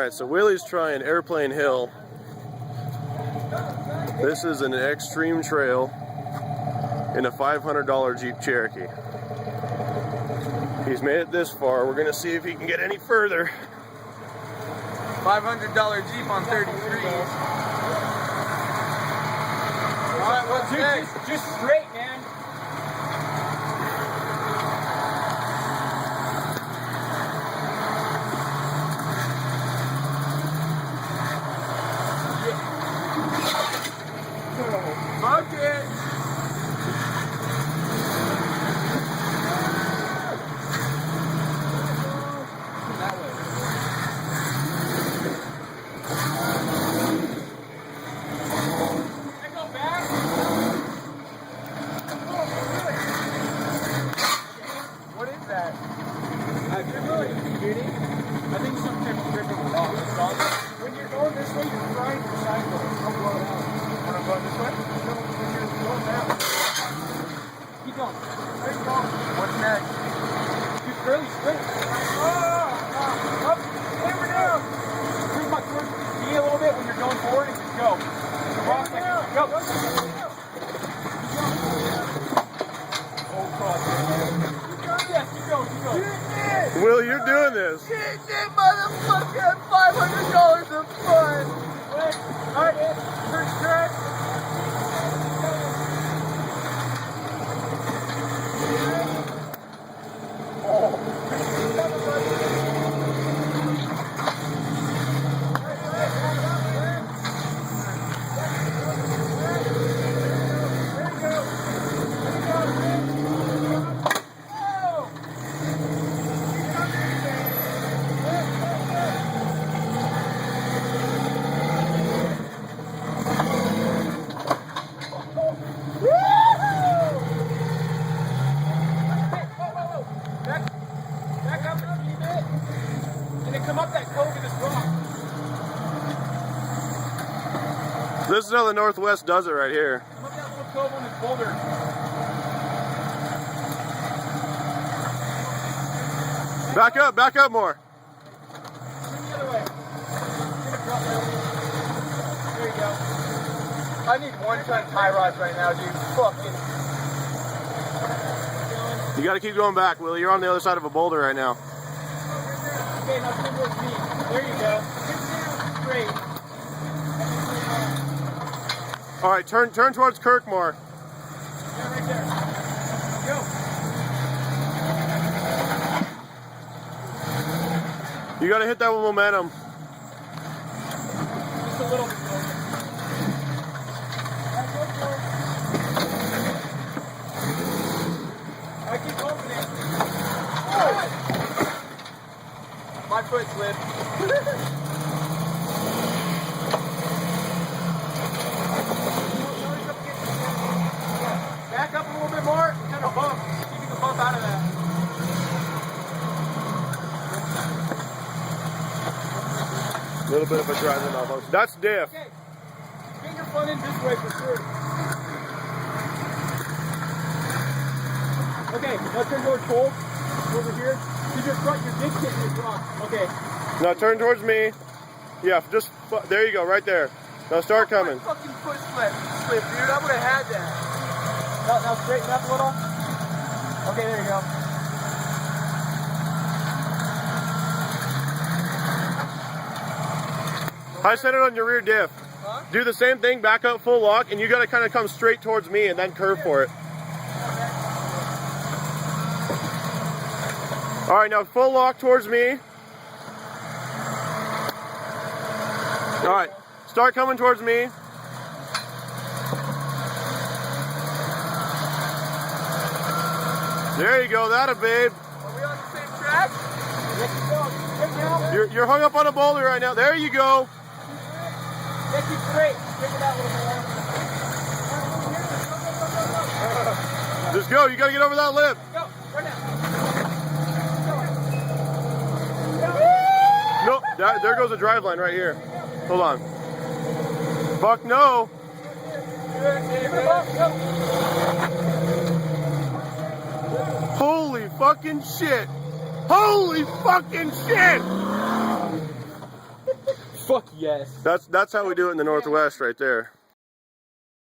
Alright, so Willy's trying Airplane Hill. This is an extreme trail in a $500 Jeep Cherokee. He's made it this far. We're gonna see if he can get any further. $500 Jeep on 33s. Alright, what's next? Just straight, man. Fuck it! That way. Can I go back? What is that? Beauty? I think some type of river will rock. When you're going this way, you're trying your sidewalk. Don't blow it out. When I'm going this way? No, when you're going that way. Keep going. There you go. What's next? Just fairly straight. Up. Hammer down. Bring my towards the knee a little bit when you're going forward and just go. Rock like go. Oh, God. Yes, keep going, keep going. Willy, you're doing this. Get that motherfucker $500 of fun! Wait, alright, first track. Back up a teeny bit, and then come up that cove to this rock. This is how the Northwest does it right here. Come up that little cove on this boulder. Back up more. Swing the other way. Get a drop down. There you go. I need 1-ton tie rods right now, dude. Fucking. You gotta keep going back, Willy. You're on the other side of a boulder right now. Okay, now turn towards me. There you go. Straight. Alright, turn towards Kirk more. Yeah, right there. Go. You gotta hit that with momentum. Just a little bit closer. I keep opening. My foot slipped. Back up a little bit more, kind of bump. See if you can bump out of that. A little bit of a driving almost. That's diff. Okay. Finger front in this way for sure. Okay, now turn towards Cole. Over here. Keep your front, your dick hitting your front. Okay. Now turn towards me. Yeah, just, there you go, right there. Now start coming. My fucking foot slipped, dude. I would have had that. Now straighten up a little. Okay, there you go. I set it on your rear diff. Huh? Do the same thing, back up full lock, and you gotta kind of come straight towards me and then curve for it. Alright, now full lock towards me. Alright, start coming towards me. There you go, that'll babe. Are we on the same track? You're hung up on a boulder right now. There you go. Keep straight. Take it out a little more. Just go, you gotta get over that lip. Go, right now. Nope, there goes the drive line right here. Hold on. Fuck no. Holy fucking shit. Holy fucking shit. Fuck yes. That's how we do it in the Northwest right there.